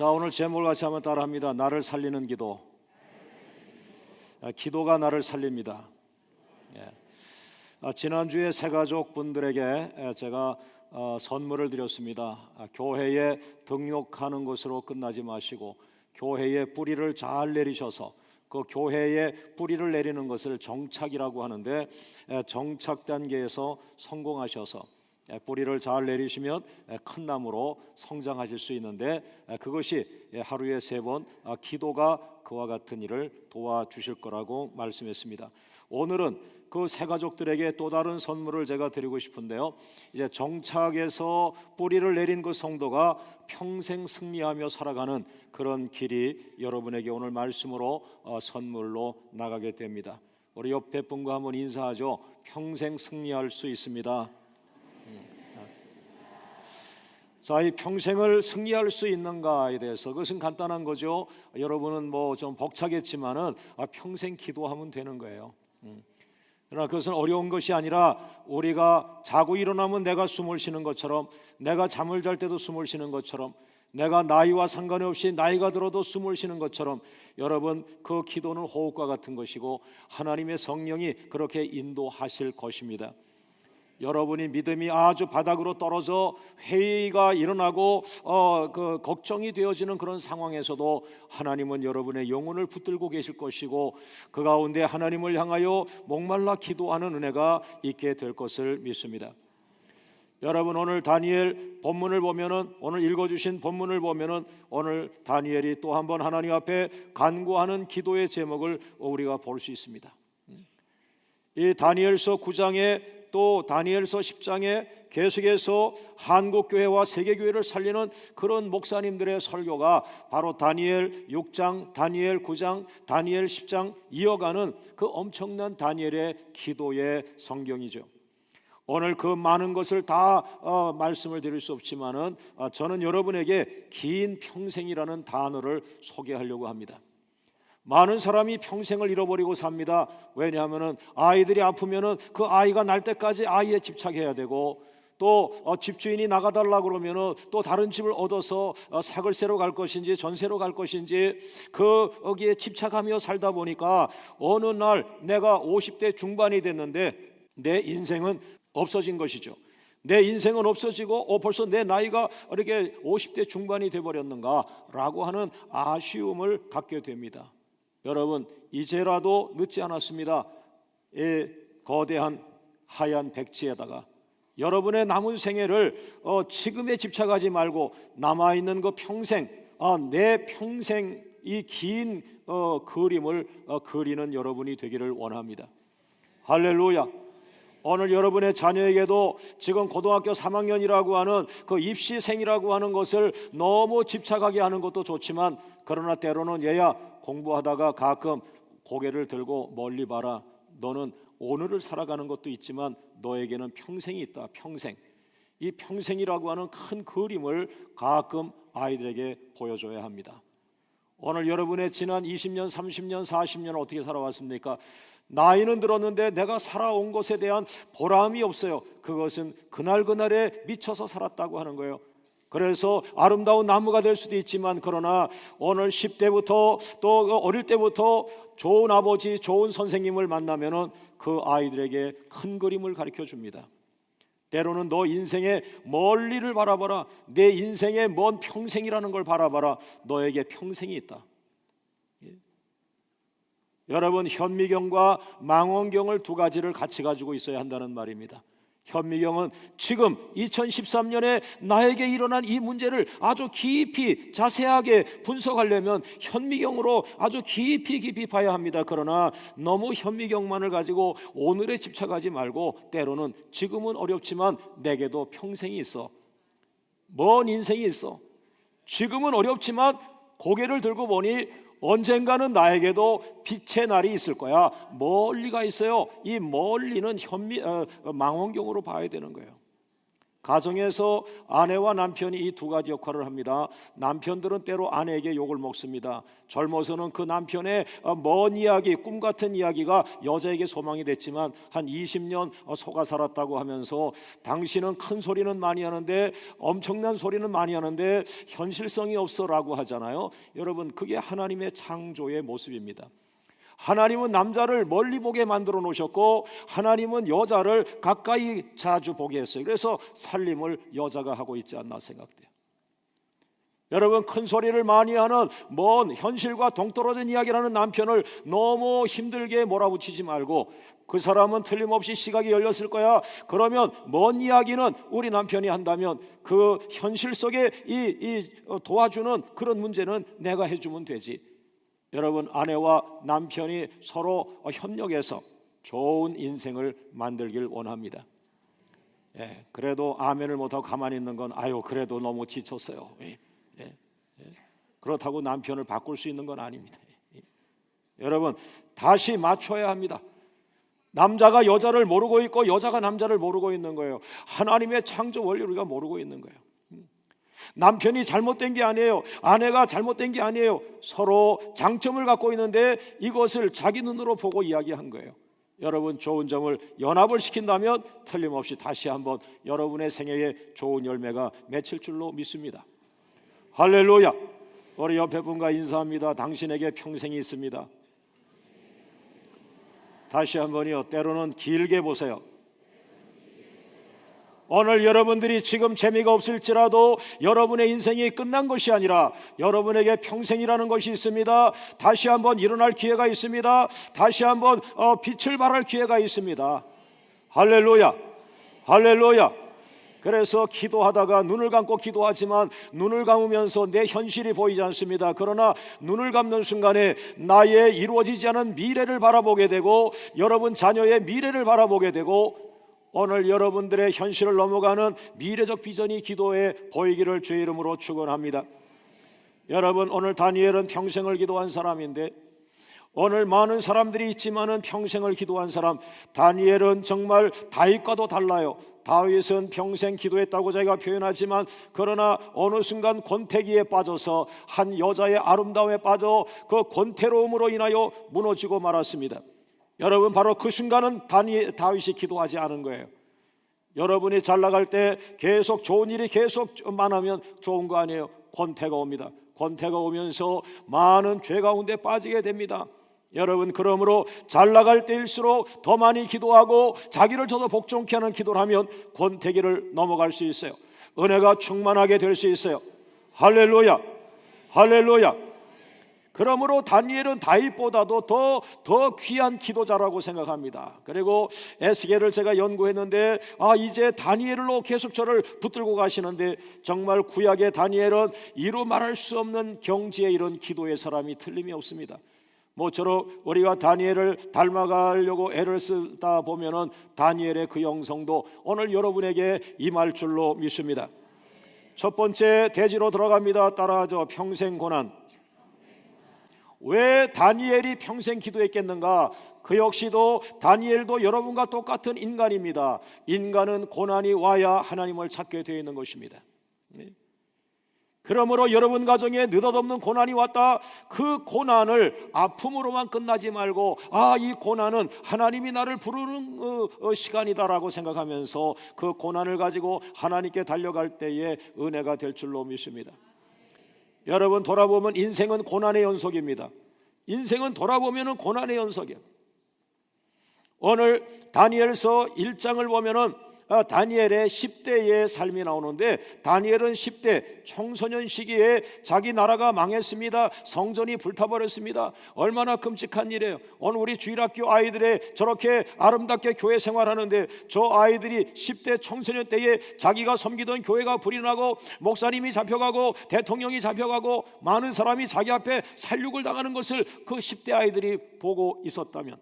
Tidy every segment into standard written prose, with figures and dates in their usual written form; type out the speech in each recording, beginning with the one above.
자, 오늘 제목을 같이 한번 따라합니다. 나를 살리는 기도. 기도가 나를 살립니다. 지난주에 새가족 분들에게 제가 선물을 드렸습니다. 교회에 등록하는 것으로 끝나지 마시고 교회에 뿌리를 잘 내리셔서 그 교회에 뿌리를 내리는 것을 정착이라고 하는데, 정착 단계에서 성공하셔서 뿌리를 잘 내리시면 큰 나무로 성장하실 수 있는데, 그것이 하루에 3번 기도가 그와 같은 일을 도와주실 거라고 말씀했습니다. 오늘은 그 새 가족들에게 또 다른 선물을 제가 드리고 싶은데요, 이제 정착에서 뿌리를 내린 그 성도가 평생 승리하며 살아가는 그런 길이 여러분에게 오늘 말씀으로 선물로 나가게 됩니다. 우리 옆에 분과 한번 인사하죠. 평생 승리할 수 있습니다. 자, 이 평생을 승리할 수 있는가에 대해서, 그것은 간단한 거죠. 여러분은 뭐 좀 벅차겠지만은 평생 기도하면 되는 거예요. 그러나 그것은 어려운 것이 아니라, 우리가 자고 일어나면 내가 숨을 쉬는 것처럼, 내가 잠을 잘 때도 숨을 쉬는 것처럼, 내가 나이와 상관없이 나이가 들어도 숨을 쉬는 것처럼, 여러분 그 기도는 호흡과 같은 것이고 하나님의 성령이 그렇게 인도하실 것입니다. 여러분이 믿음이 아주 바닥으로 떨어져 회의가 일어나고 그 걱정이 되어지는 그런 상황에서도 하나님은 여러분의 영혼을 붙들고 계실 것이고, 그 가운데 하나님을 향하여 목말라 기도하는 은혜가 있게 될 것을 믿습니다. 여러분, 오늘 다니엘 본문을 보면은, 오늘 읽어주신 본문을 보면은, 오늘 다니엘이 또 한번 하나님 앞에 간구하는 기도의 제목을 우리가 볼 수 있습니다. 이 다니엘서 9장에 또 다니엘서 10장에 계속해서 한국교회와 세계교회를 살리는 그런 목사님들의 설교가 바로 다니엘 6장, 다니엘 9장, 다니엘 10장 이어가는 그 엄청난 다니엘의 기도의 성경이죠. 오늘 그 많은 것을 다 말씀을 드릴 수 없지만은 저는 여러분에게 긴 평생이라는 단어를 소개하려고 합니다. 많은 사람이 평생을 잃어버리고 삽니다. 왜냐하면 아이들이 아프면은 그 아이가 날 때까지 아이에 집착해야 되고, 또 집주인이 나가달라 그러면은 또 다른 집을 얻어서 사글세로 갈 것인지 전세로 갈 것인지 거기에 집착하며 살다 보니까 어느 날 내가 50대 중반이 됐는데 내 인생은 없어진 것이죠. 내 인생은 없어지고 벌써 내 나이가 이렇게 50대 중반이 돼버렸는가라고 하는 아쉬움을 갖게 됩니다. 여러분, 이제라도 늦지 않았습니다. 이 거대한 하얀 백지에다가 여러분의 남은 생애를 지금에 집착하지 말고 남아있는 그 평생, 내 평생 이 긴 그림을 그리는 여러분이 되기를 원합니다. 할렐루야. 오늘 여러분의 자녀에게도 지금 고등학교 3학년이라고 하는 그 입시생이라고 하는 것을 너무 집착하게 하는 것도 좋지만, 그러나 때로는 얘야, 공부하다가 가끔 고개를 들고 멀리 봐라. 너는 오늘을 살아가는 것도 있지만 너에게는 평생이 있다. 평생. 이 평생이라고 하는 큰 그림을 가끔 아이들에게 보여줘야 합니다. 오늘 여러분의 지난 20년, 30년, 40년을 어떻게 살아왔습니까? 나이는 들었는데 내가 살아온 것에 대한 보람이 없어요. 그것은 그날그날에 미쳐서 살았다고 하는 거예요. 그래서 아름다운 나무가 될 수도 있지만, 그러나 오늘 10대부터 또 어릴 때부터 좋은 아버지, 좋은 선생님을 만나면은 그 아이들에게 큰 그림을 가르쳐 줍니다. 때로는 너 인생의 멀리를 바라봐라. 내 인생의 먼 평생이라는 걸 바라봐라. 너에게 평생이 있다. 여러분, 현미경과 망원경을 두 가지를 같이 가지고 있어야 한다는 말입니다. 현미경은 지금 2013년에 나에게 일어난 이 문제를 아주 깊이 자세하게 분석하려면 현미경으로 아주 깊이 봐야 합니다. 그러나 너무 현미경만을 가지고 오늘에 집착하지 말고, 때로는 지금은 어렵지만 내게도 평생이 있어. 먼 인생이 있어. 지금은 어렵지만 고개를 들고 보니 언젠가는 나에게도 빛의 날이 있을 거야. 멀리가 있어요. 이 멀리는 망원경으로 봐야 되는 거예요. 가정에서 아내와 남편이 이 두 가지 역할을 합니다. 남편들은 때로 아내에게 욕을 먹습니다. 젊어서는 그 남편의 먼 이야기, 꿈 같은 이야기가 여자에게 소망이 됐지만 한 20년 속아 살았다고 하면서 당신은 큰 소리는 많이 하는데, 엄청난 소리는 많이 하는데 현실성이 없어라고 하잖아요. 여러분, 그게 하나님의 창조의 모습입니다. 하나님은 남자를 멀리 보게 만들어 놓으셨고, 하나님은 여자를 가까이 자주 보게 했어요. 그래서 살림을 여자가 하고 있지 않나 생각돼요. 여러분, 큰 소리를 많이 하는 먼 현실과 동떨어진 이야기를 하는 남편을 너무 힘들게 몰아붙이지 말고, 그 사람은 틀림없이 시각이 열렸을 거야. 그러면 먼 이야기는 우리 남편이 한다면 그 현실 속에 도와주는 그런 문제는 내가 해주면 되지. 여러분, 아내와 남편이 서로 협력해서 좋은 인생을 만들길 원합니다. 그래도 아멘을 못하고 가만히 있는 건 그래도 너무 지쳤어요. 그렇다고 남편을 바꿀 수 있는 건 아닙니다. 여러분, 다시 맞춰야 합니다. 남자가 여자를 모르고 있고 여자가 남자를 모르고 있는 거예요. 하나님의 창조 원리를 우리가 모르고 있는 거예요. 남편이 잘못된 게 아니에요. 아내가 잘못된 게 아니에요. 서로 장점을 갖고 있는데 이것을 자기 눈으로 보고 이야기한 거예요. 여러분, 좋은 점을 연합을 시킨다면 틀림없이 다시 한번 여러분의 생애에 좋은 열매가 맺힐 줄로 믿습니다. 할렐루야. 우리 옆에 분과 인사합니다. 당신에게 평생이 있습니다. 다시 한번요. 때로는 길게 보세요. 오늘 여러분들이 지금 재미가 없을지라도 여러분의 인생이 끝난 것이 아니라 여러분에게 평생이라는 것이 있습니다. 다시 한번 일어날 기회가 있습니다. 다시 한번 빛을 발할 기회가 있습니다. 할렐루야, 할렐루야. 그래서 기도하다가 눈을 감고 기도하지만 눈을 감으면서 내 현실이 보이지 않습니다. 그러나 눈을 감는 순간에 나의 이루어지지 않은 미래를 바라보게 되고, 여러분 자녀의 미래를 바라보게 되고, 오늘 여러분들의 현실을 넘어가는 미래적 비전이 기도에 보이기를 주의 이름으로 축원합니다. 여러분, 오늘 다니엘은 평생을 기도한 사람인데, 오늘 많은 사람들이 있지만은 평생을 기도한 사람, 다니엘은 정말 다윗과도 달라요. 다윗은 평생 기도했다고 자기가 표현하지만, 그러나 어느 순간 권태기에 빠져서 한 여자의 아름다움에 빠져 그 권태로움으로 인하여 무너지고 말았습니다. 여러분, 바로 그 순간은 다윗이 기도하지 않은 거예요. 여러분이 잘 나갈 때 계속 좋은 일이 계속 많으면 좋은 거 아니에요. 권태가 옵니다. 권태가 오면서 많은 죄 가운데 빠지게 됩니다. 여러분, 그러므로 잘 나갈 때일수록 더 많이 기도하고 자기를 더 복종케 하는 기도를 하면 권태기를 넘어갈 수 있어요. 은혜가 충만하게 될 수 있어요. 할렐루야, 할렐루야. 그러므로 다니엘은 다윗보다도 더 귀한 기도자라고 생각합니다. 그리고 에스겔을 제가 연구했는데 이제 다니엘로 계속 저를 붙들고 가시는데, 정말 구약의 다니엘은 이루 말할 수 없는 경지에 이런 기도의 사람이 틀림이 없습니다. 모쪼록 우리가 다니엘을 닮아가려고 애를 쓰다 보면은 다니엘의 그 영성도 오늘 여러분에게 임할 줄로 믿습니다. 첫 번째 대지로 들어갑니다. 따라하죠. 평생 고난. 왜 다니엘이 평생 기도했겠는가? 그 역시도 다니엘도 여러분과 똑같은 인간입니다. 인간은 고난이 와야 하나님을 찾게 되어 있는 것입니다. 그러므로 여러분 가정에 느닷없는 고난이 왔다. 그 고난을 아픔으로만 끝나지 말고 이 고난은 하나님이 나를 부르는 시간이다라고 생각하면서 그 고난을 가지고 하나님께 달려갈 때에 은혜가 될 줄로 믿습니다. 여러분, 돌아보면 인생은 고난의 연속입니다. 인생은 돌아보면 고난의 연속이에요. 오늘 다니엘서 1장을 보면은 다니엘의 10대의 삶이 나오는데, 다니엘은 10대 청소년 시기에 자기 나라가 망했습니다. 성전이 불타버렸습니다. 얼마나 끔찍한 일이에요. 오늘 우리 주일학교 아이들의 저렇게 아름답게 교회 생활하는데, 저 아이들이 10대 청소년 때에 자기가 섬기던 교회가 불이 나고 목사님이 잡혀가고 대통령이 잡혀가고 많은 사람이 자기 앞에 살육을 당하는 것을 그 10대 아이들이 보고 있었다면,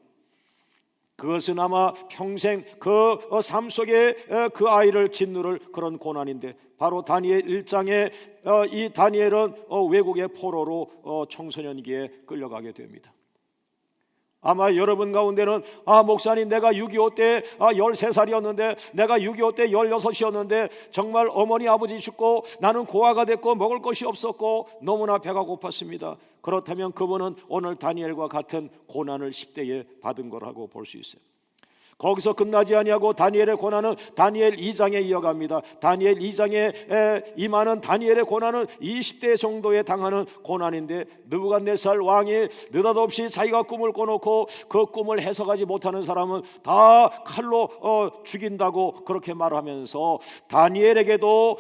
그것은 아마 평생 그 삶 속에 그 아이를 짓누를 그런 고난인데, 바로 다니엘 1장에 이 다니엘은 외국의 포로로 청소년기에 끌려가게 됩니다. 아마 여러분 가운데는 목사님, 내가 6.25 때 13살이었는데, 내가 6.25 때 16이었는데 정말 어머니 아버지 죽고 나는 고아가 됐고 먹을 것이 없었고 너무나 배가 고팠습니다. 그렇다면 그분은 오늘 다니엘과 같은 고난을 10대에 받은 거라고 볼 수 있어요. 거기서 끝나지 아니하고 다니엘의 고난은 다니엘 2장에 이어갑니다. 다니엘 2장에 임하는 다니엘의 고난은 20대 정도에 당하는 고난인데, 느부갓네살 왕이 느닷없이 자기가 꿈을 꿔놓고 그 꿈을 해석하지 못하는 사람은 다 칼로 죽인다고 그렇게 말하면서 다니엘에게도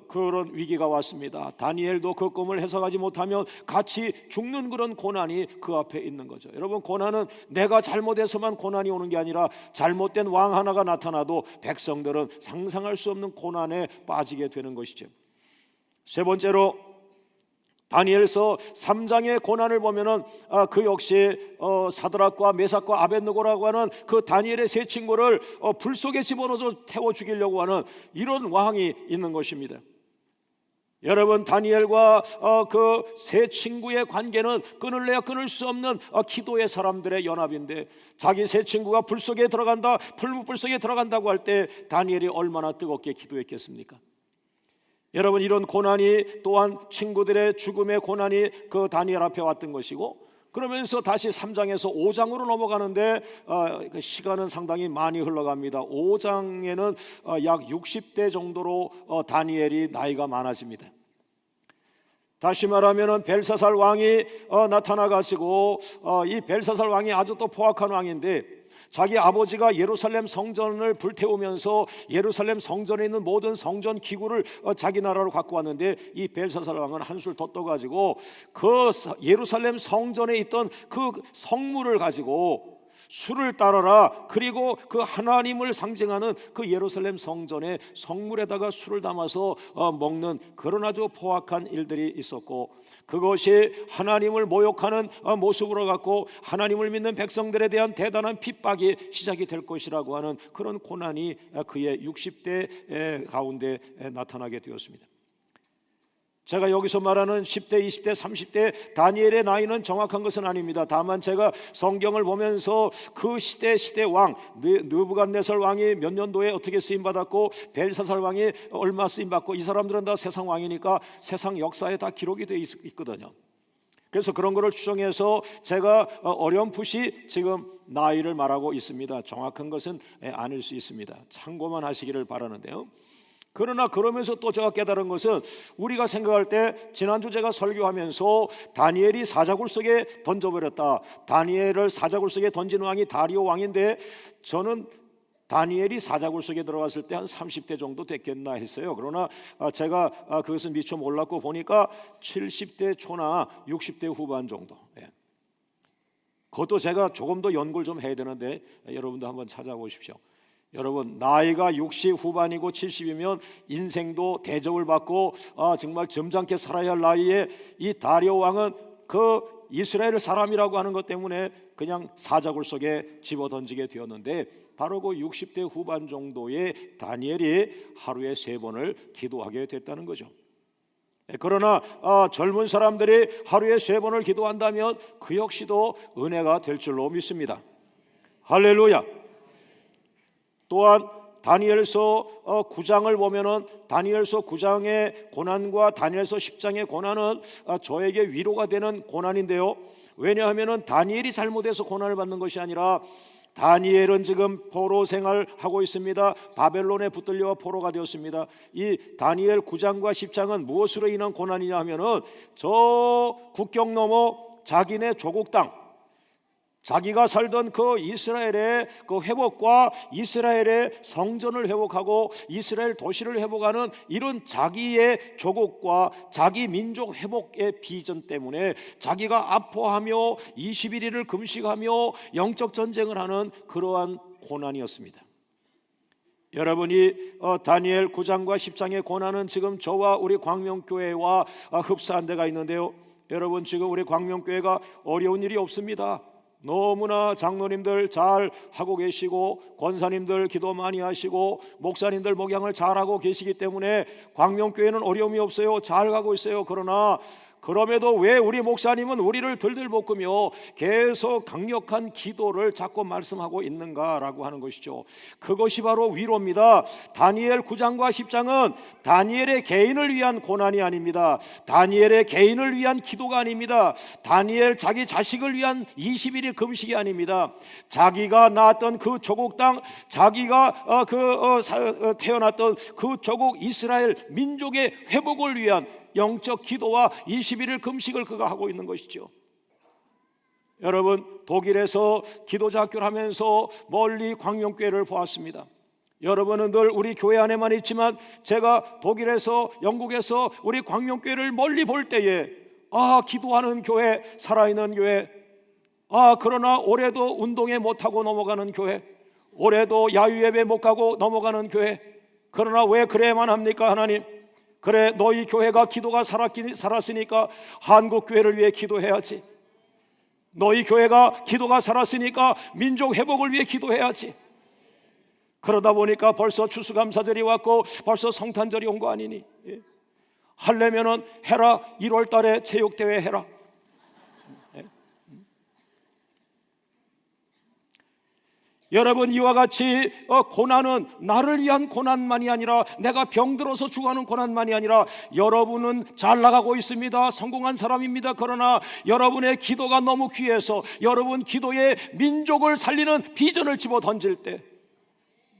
그런 위기가 왔습니다. 다니엘도 그 꿈을 해석하지 못하면 같이 죽는 그런 고난이 그 앞에 있는 거죠. 여러분, 고난은 내가 잘못해서만 고난이 오는 게 아니라 잘못된 왕 하나가 나타나도 백성들은 상상할 수 없는 고난에 빠지게 되는 것이죠. 세 번째로 다니엘서 3장의 고난을 보면은 그 역시 사드락과 메삭과 아벳느고라고 하는 그 다니엘의 세 친구를 불 속에 집어넣어서 태워 죽이려고 하는 이런 왕이 있는 것입니다. 여러분, 다니엘과 그 세 친구의 관계는 끊을래야 끊을 수 없는 기도의 사람들의 연합인데, 자기 세 친구가 불 속에 들어간다, 불 속에 들어간다고 할 때 다니엘이 얼마나 뜨겁게 기도했겠습니까? 여러분, 이런 고난이 또한 친구들의 죽음의 고난이 그 다니엘 앞에 왔던 것이고, 그러면서 다시 3장에서 5장으로 넘어가는데 그 시간은 상당히 많이 흘러갑니다. 5장에는 약 60대 정도로 다니엘이 나이가 많아집니다. 다시 말하면 벨사살 왕이 나타나가지고, 이 벨사살 왕이 아주 또 포악한 왕인데, 자기 아버지가 예루살렘 성전을 불태우면서 예루살렘 성전에 있는 모든 성전 기구를 자기 나라로 갖고 왔는데, 이 벨사살 왕은 한술 더 떠가지고 그 예루살렘 성전에 있던 그 성물을 가지고 수를 따라라, 그리고 그 하나님을 상징하는 그 예루살렘 성전의 성물에다가 술을 담아서 먹는 그런 아주 포악한 일들이 있었고, 그것이 하나님을 모욕하는 모습으로 갖고 하나님을 믿는 백성들에 대한 대단한 핍박이 시작이 될 것이라고 하는 그런 고난이 그의 60대 가운데 나타나게 되었습니다. 제가 여기서 말하는 10대, 20대, 30대 다니엘의 나이는 정확한 것은 아닙니다. 다만 제가 성경을 보면서 그 시대 왕 느부갓네살 왕이 몇 년도에 어떻게 쓰임받았고 벨사살 왕이 얼마 쓰임받고, 이 사람들은 다 세상 왕이니까 세상 역사에 다 기록이 되어 있거든요. 그래서 그런 거를 추정해서 제가 어렴풋이 지금 나이를 말하고 있습니다. 정확한 것은 아닐 수 있습니다. 참고만 하시기를 바라는데요. 그러나 그러면서 또 제가 깨달은 것은, 우리가 생각할 때 지난주 제가 설교하면서 다니엘이 사자굴 속에 던져버렸다, 다니엘을 사자굴 속에 던진 왕이 다리오 왕인데, 저는 다니엘이 사자굴 속에 들어갔을 때 한 30대 정도 됐겠나 했어요. 그러나 제가 그것은 미처 몰랐고 보니까 70대 초나 60대 후반 정도. 그것도 제가 조금 더 연구를 좀 해야 되는데 여러분도 한번 찾아보십시오. 여러분, 나이가 60 후반이고 70이면 인생도 대접을 받고 정말 점잖게 살아야 할 나이에, 이 다리오 왕은 그 이스라엘 사람이라고 하는 것 때문에 그냥 사자굴 속에 집어던지게 되었는데, 바로 그 60대 후반 정도의 다니엘이 하루에 3번을 기도하게 됐다는 거죠. 그러나 젊은 사람들이 하루에 3번을 기도한다면 그 역시도 은혜가 될 줄로 믿습니다. 할렐루야. 또한 다니엘서 9장을 보면은 다니엘서 9장의 고난과 다니엘서 10장의 고난은 저에게 위로가 되는 고난인데요. 왜냐하면은 다니엘이 잘못해서 고난을 받는 것이 아니라, 다니엘은 지금 포로 생활하고 있습니다. 바벨론에 붙들려 포로가 되었습니다. 이 다니엘 9장과 10장은 무엇으로 인한 고난이냐 하면은, 저 국경 넘어 자기네 조국 땅, 자기가 살던 그 이스라엘의 그 회복과 이스라엘의 성전을 회복하고 이스라엘 도시를 회복하는 이런 자기의 조국과 자기 민족 회복의 비전 때문에 자기가 아파하며 21일을 금식하며 영적 전쟁을 하는 그러한 고난이었습니다. 여러분이 다니엘 9장과 10장의 고난은 지금 저와 우리 광명교회와 흡사한 데가 있는데요. 여러분, 지금 우리 광명교회가 어려운 일이 없습니다. 너무나 장로님들 잘 하고 계시고, 권사님들 기도 많이 하시고, 목사님들 목양을 잘 하고 계시기 때문에 광명교회는 어려움이 없어요. 잘 가고 있어요. 그러나 그럼에도 왜 우리 목사님은 우리를 들들 볶으며 계속 강력한 기도를 자꾸 말씀하고 있는가라고 하는 것이죠. 그것이 바로 위로입니다. 다니엘 9장과 10장은 다니엘의 개인을 위한 고난이 아닙니다. 다니엘의 개인을 위한 기도가 아닙니다. 다니엘 자기 자식을 위한 20일의 금식이 아닙니다. 자기가 낳았던 그 조국 땅, 자기가 태어났던 그 조국 이스라엘 민족의 회복을 위한 영적 기도와 21일 금식을 그가 하고 있는 것이죠. 여러분, 독일에서 기도자 학교를 하면서 멀리 광명교회를 보았습니다. 여러분은 늘 우리 교회 안에만 있지만 제가 독일에서, 영국에서 우리 광명교회를 멀리 볼 때에 기도하는 교회, 살아있는 교회, 그러나 올해도 운동회 못하고 넘어가는 교회, 올해도 야유예배 못 가고 넘어가는 교회. 그러나 왜 그래야만 합니까? 하나님, 그래, 너희 교회가 기도가 살았으니까 한국 교회를 위해 기도해야지. 너희 교회가 기도가 살았으니까 민족 회복을 위해 기도해야지. 그러다 보니까 벌써 추수감사절이 왔고 벌써 성탄절이 온 거 아니니? 하려면은 해라. 1월 달에 체육대회 해라. 여러분, 이와 같이 고난은 나를 위한 고난만이 아니라, 내가 병들어서 죽어가는 고난만이 아니라, 여러분은 잘 나가고 있습니다. 성공한 사람입니다. 그러나 여러분의 기도가 너무 귀해서 여러분 기도에 민족을 살리는 비전을 집어 던질 때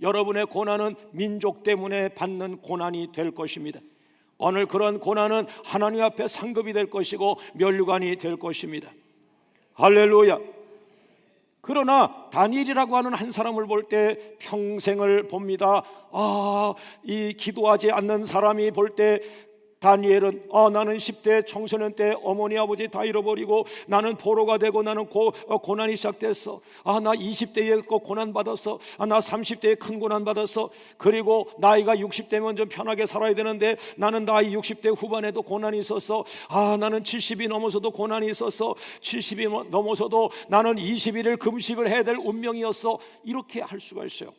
여러분의 고난은 민족 때문에 받는 고난이 될 것입니다. 오늘 그런 고난은 하나님 앞에 상급이 될 것이고 면류관이 될 것입니다. 할렐루야. 그러나 다니엘이라고 하는 한 사람을 볼 때 평생을 봅니다. 이 기도하지 않는 사람이 볼 때 다니엘은 나는 10대 청소년 때 어머니 아버지 다 잃어버리고 나는 포로가 되고 나는 고난이 시작됐어. 나 20대에 고난 받았어. 나 30대에 큰 고난 받았어. 그리고 나이가 60대면 좀 편하게 살아야 되는데 나는 나이 60대 후반에도 고난이 있었어. 나는 70이 넘어서도 고난이 있었어. 70이 넘어서도 나는 21일 금식을 해야 될 운명이었어. 이렇게 할 수가 있어요.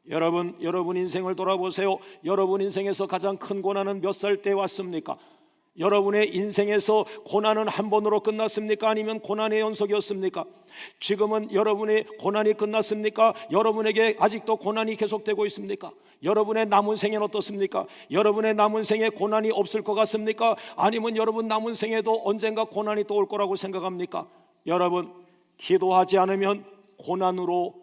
여러분 인생을 돌아보세요. 여러분 인생에서 가장 큰 고난은 몇 살 때 왔습니까? 여러분의 인생에서 고난은 한 번으로 끝났습니까? 아니면 고난의 연속이었습니까? 지금은 여러분의 고난이 끝났습니까? 여러분에게 아직도 고난이 계속되고 있습니까? 여러분의 남은 생애는 어떻습니까? 여러분의 남은 생에 고난이 없을 것 같습니까? 아니면 여러분 남은 생에도 언젠가 고난이 또 올 거라고 생각합니까? 여러분, 기도하지 않으면 고난으로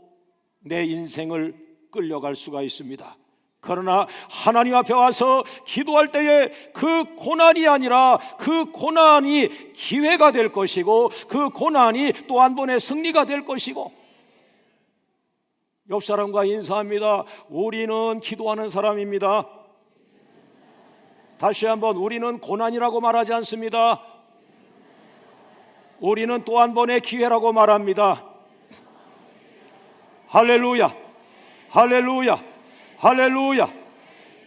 내 인생을 끌려갈 수가 있습니다. 그러나 하나님 앞에 와서 기도할 때에 그 고난이 아니라 그 고난이 기회가 될 것이고 그 고난이 또 한 번의 승리가 될 것이고. 옆 사람과 인사합니다. 우리는 기도하는 사람입니다. 다시 한번, 우리는 고난이라고 말하지 않습니다. 우리는 또 한 번의 기회라고 말합니다. 할렐루야. 할렐루야. 할렐루야.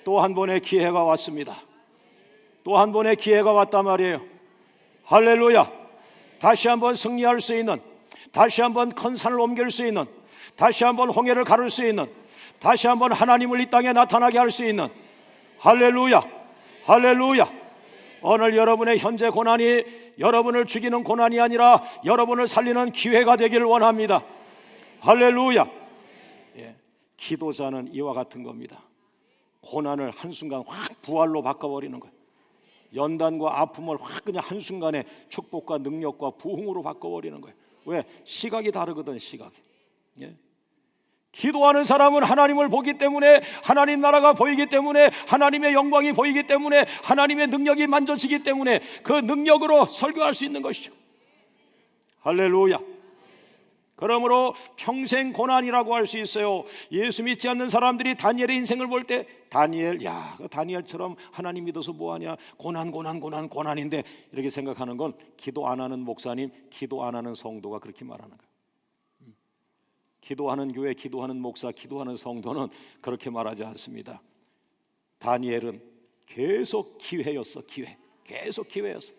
또 한 번의 기회가 왔습니다. 또 한 번의 기회가 왔단 말이에요. 할렐루야. 다시 한번 승리할 수 있는, 다시 한번 큰 산을 옮길 수 있는, 다시 한번 홍해를 가를 수 있는, 다시 한번 하나님을 이 땅에 나타나게 할 수 있는. 할렐루야. 할렐루야. 오늘 여러분의 현재 고난이 여러분을 죽이는 고난이 아니라 여러분을 살리는 기회가 되기를 원합니다. 할렐루야. 기도자는 이와 같은 겁니다. 고난을 한순간 확 부활로 바꿔버리는 거예요. 연단과 아픔을 확 그냥 한순간에 축복과 능력과 부흥으로 바꿔버리는 거예요. 왜? 시각이 다르거든, 시각이. 기도하는 사람은 하나님을 보기 때문에, 하나님 나라가 보이기 때문에, 하나님의 영광이 보이기 때문에, 하나님의 능력이 만져지기 때문에 그 능력으로 설교할 수 있는 것이죠. 할렐루야. 그러므로 평생 고난이라고 할 수 있어요. 예수 믿지 않는 사람들이 다니엘의 인생을 볼 때 다니엘처럼 하나님 믿어서 뭐하냐, 고난인데 이렇게 생각하는 건 기도 안 하는 목사님, 기도 안 하는 성도가 그렇게 말하는 거예요. 기도하는 교회, 기도하는 목사, 기도하는 성도는 그렇게 말하지 않습니다. 다니엘은 계속 기회였어. 계속 기회였어.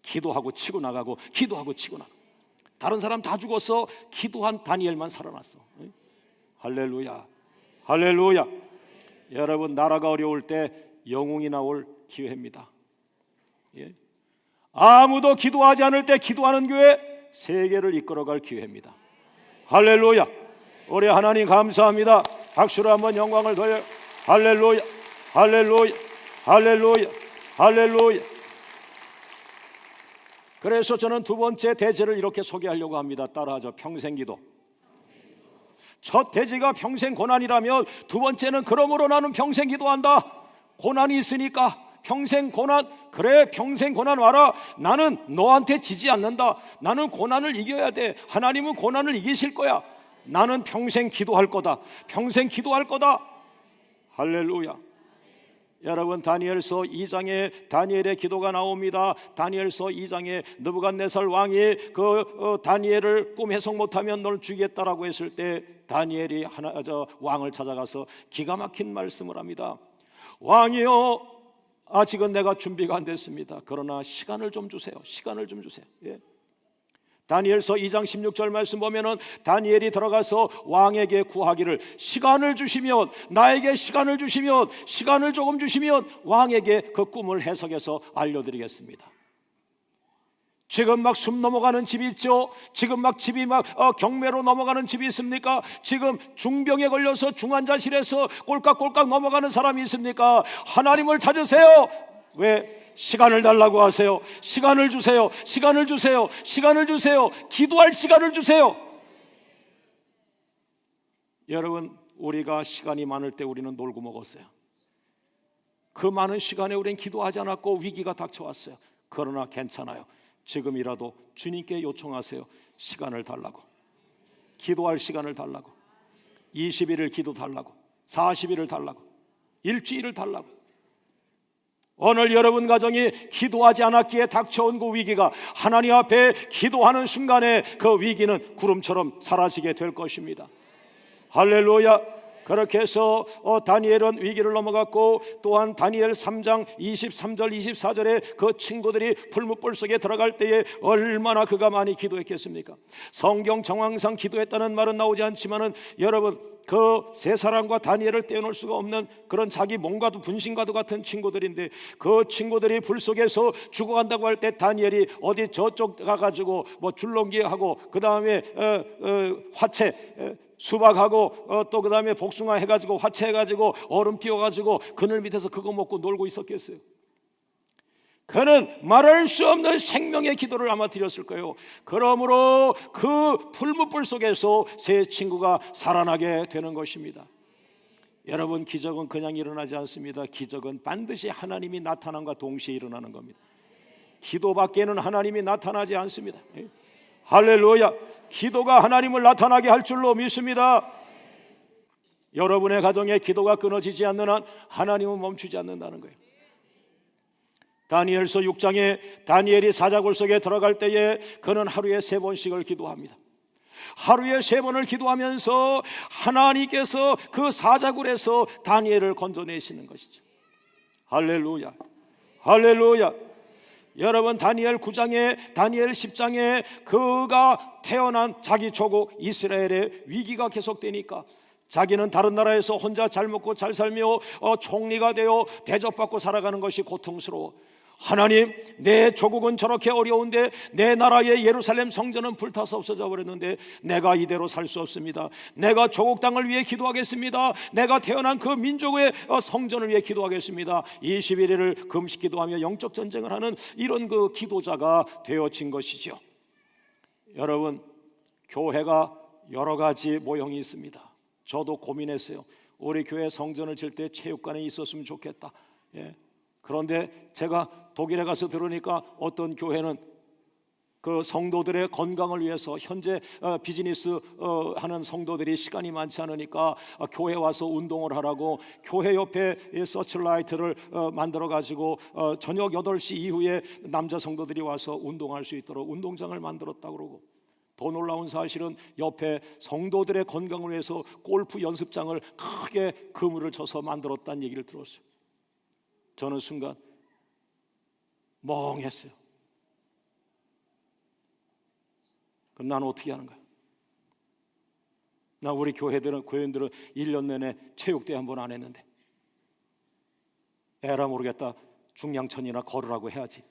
기도하고 치고 나가고, 기도하고 치고 나가고. 다른 사람 다 죽었어. 기도한 다니엘만 살아났어. 할렐루야. 할렐루야. 여러분, 나라가 어려울 때 영웅이 나올 기회입니다. 아무도 기도하지 않을 때 기도하는 교회, 세계를 이끌어갈 기회입니다. 할렐루야. 우리 하나님 감사합니다. 박수로 한번 영광을 돌려. 할렐루야, 할렐루야, 할렐루야, 할렐루야. 그래서 저는 두 번째 대제를 이렇게 소개하려고 합니다. 따라하죠. 평생기도. 첫 대제가 평생 고난이라면 두 번째는 그러므로 나는 평생 기도한다. 고난이 있으니까 평생 고난, 그래 평생 고난 와라. 나는 너한테 지지 않는다. 나는 고난을 이겨야 돼. 하나님은 고난을 이기실 거야. 나는 평생 기도할 거다. 평생 기도할 거다. 할렐루야. 여러분, 다니엘서 2장에 다니엘의 기도가 나옵니다. 다니엘서 2장에 느부갓네살 왕이 다니엘을 꿈 해석 못하면 널 죽이겠다라고 했을 때 다니엘이 왕을 찾아가서 기가 막힌 말씀을 합니다. 왕이여, 아직은 내가 준비가 안 됐습니다. 그러나 시간을 좀 주세요. 시간을 좀 주세요. 예. 다니엘서 2장 16절 말씀 보면은 다니엘이 들어가서 왕에게 구하기를, 시간을 주시면, 나에게 시간을 주시면, 시간을 조금 주시면 왕에게 그 꿈을 해석해서 알려드리겠습니다. 지금 막 숨 넘어가는 집이 있죠. 지금 막 집이 경매로 넘어가는 집이 있습니까? 지금 중병에 걸려서 중환자실에서 꼴깍꼴깍 넘어가는 사람이 있습니까? 하나님을 찾으세요. 왜? 시간을 달라고 하세요. 시간을 주세요. 시간을 주세요. 시간을 주세요. 기도할 시간을 주세요. 여러분, 우리가 시간이 많을 때 우리는 놀고 먹었어요. 그 많은 시간에 우리는 기도하지 않았고 위기가 닥쳐왔어요. 그러나 괜찮아요. 지금이라도 주님께 요청하세요. 시간을 달라고. 기도할 시간을 달라고. 20일을 기도 달라고. 40일을 달라고. 일주일을 달라고. 오늘 여러분 가정이 기도하지 않았기에 닥쳐온 그 위기가 하나님 앞에 기도하는 순간에 그 위기는 구름처럼 사라지게 될 것입니다. 할렐루야. 그렇게 해서 다니엘은 위기를 넘어갔고, 또한 다니엘 3장 23절 24절에 그 친구들이 풀무불 속에 들어갈 때에 얼마나 그가 많이 기도했겠습니까? 성경 정황상 기도했다는 말은 나오지 않지만은 여러분, 그 세 사람과 다니엘을 떼어놓을 수가 없는 그런 자기 몸과도 분신과도 같은 친구들인데, 그 친구들이 불 속에서 죽어간다고 할 때 다니엘이 어디 저쪽 가가지고 뭐 줄넘기하고 그 다음에 화채 수박하고 또 그 다음에 복숭아 해가지고 화채 해가지고 얼음 띄워가지고 그늘 밑에서 그거 먹고 놀고 있었겠어요? 그는 말할 수 없는 생명의 기도를 아마 드렸을 거예요. 그러므로 그 풀무불 속에서 세 친구가 살아나게 되는 것입니다. 여러분, 기적은 그냥 일어나지 않습니다. 기적은 반드시 하나님이 나타남과 동시에 일어나는 겁니다. 기도밖에는 하나님이 나타나지 않습니다. 할렐루야. 기도가 하나님을 나타나게 할 줄로 믿습니다. 여러분의 가정에 기도가 끊어지지 않는 한 하나님은 멈추지 않는다는 거예요. 다니엘서 6장에 다니엘이 사자굴 속에 들어갈 때에 그는 하루에 3번씩을 기도합니다. 하루에 3번을 기도하면서 하나님께서 그 사자굴에서 다니엘을 건져내시는 것이죠. 할렐루야. 할렐루야. 여러분, 다니엘 9장에 다니엘 10장에 그가 태어난 자기 조국 이스라엘의 위기가 계속되니까 자기는 다른 나라에서 혼자 잘 먹고 잘 살며 총리가 되어 대접받고 살아가는 것이 고통스러워. 하나님, 내 조국은 저렇게 어려운데, 내 나라의 예루살렘 성전은 불타서 없어져 버렸는데 내가 이대로 살 수 없습니다. 내가 조국 땅을 위해 기도하겠습니다. 내가 태어난 그 민족의 성전을 위해 기도하겠습니다. 21일을 금식 기도하며 영적 전쟁을 하는 이런 그 기도자가 되어진 것이죠. 여러분, 교회가 여러 가지 모형이 있습니다. 저도 고민했어요. 우리 교회 성전을 질 때 체육관에 있었으면 좋겠다. 그런데 제가 독일에 가서 들으니까 어떤 교회는 그 성도들의 건강을 위해서 현재 비즈니스 하는 성도들이 시간이 많지 않으니까 교회 와서 운동을 하라고 교회 옆에 서치라이트를 만들어 가지고 저녁 8시 이후에 남자 성도들이 와서 운동할 수 있도록 운동장을 만들었다고 그러고, 더 놀라운 사실은 옆에 성도들의 건강을 위해서 골프 연습장을 크게 그물을 쳐서 만들었다는 얘기를 들었어요. 저는 순간 멍했어요. 그럼 나는 어떻게 하는 거야? 나 우리 교회들은 1년 내내 체육대회 한 번 안 했는데, 에라 모르겠다, 중량천이나 걸으라고 해야지.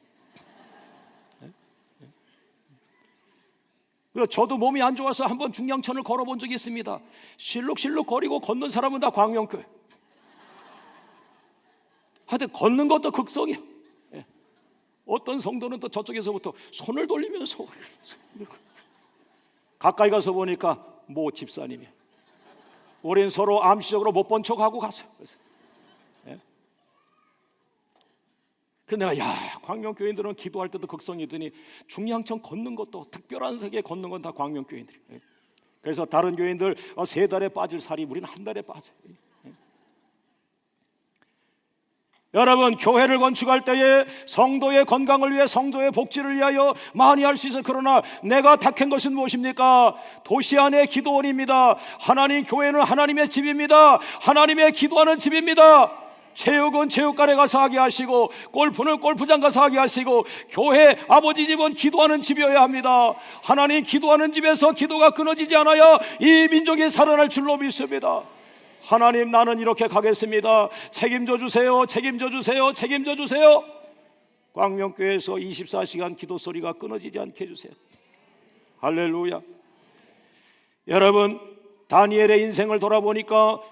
저도 몸이 안 좋아서 한번 중량천을 걸어본 적이 있습니다. 실룩실룩 거리고 걷는 사람은 다 광명교회. 하여튼 걷는 것도 극성이야. 어떤 성도는 또 저쪽에서부터 손을 돌리면서 가까이 가서 보니까 모 집사님이야. 우린 서로 암시적으로 못 본 척하고 갔어요. 그래서 내가 광명교인들은 기도할 때도 극성이더니 중량천 걷는 것도 특별한 세계에 걷는 건 다 광명교인들이. 그래서 다른 교인들 3달에 빠질 살이 우리는 한 달에 빠져요. 여러분, 교회를 건축할 때에 성도의 건강을 위해, 성도의 복지를 위하여 많이 할 수 있어요. 그러나 내가 택한 것은 무엇입니까? 도시 안의 기도원입니다. 하나님 교회는 하나님의 집입니다. 하나님의 기도하는 집입니다. 체육은 체육관에 가서 하게 하시고, 골프는 골프장 가서 하게 하시고, 교회 아버지 집은 기도하는 집이어야 합니다. 하나님 기도하는 집에서 기도가 끊어지지 않아야 이 민족이 살아날 줄로 믿습니다. 하나님, 나는 이렇게 가겠습니다. 책임져 주세요. 책임져 주세요. 책임져 주세요. 광명교회에서 24시간 기도 소리가 끊어지지 않게 해주세요. 할렐루야. 여러분, 다니엘의 인생을 돌아보니까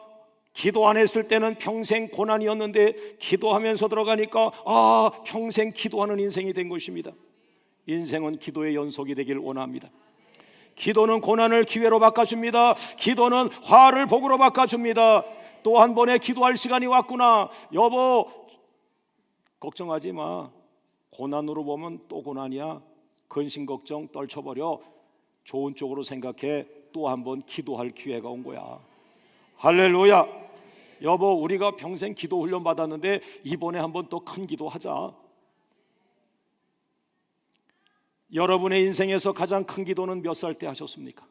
기도 안 했을 때는 평생 고난이었는데 기도하면서 들어가니까 평생 기도하는 인생이 된 것입니다. 인생은 기도의 연속이 되길 원합니다. 기도는 고난을 기회로 바꿔줍니다. 기도는 화를 복으로 바꿔줍니다. 또 한 번에 기도할 시간이 왔구나. 여보, 걱정하지 마. 고난으로 보면 또 고난이야. 근심 걱정 떨쳐버려. 좋은 쪽으로 생각해. 또 한 번 기도할 기회가 온 거야. 할렐루야. 여보, 우리가 평생 기도 훈련 받았는데 이번에 한번 또 큰 기도하자. 여러분의 인생에서 가장 큰 기도는 몇 살 때 하셨습니까?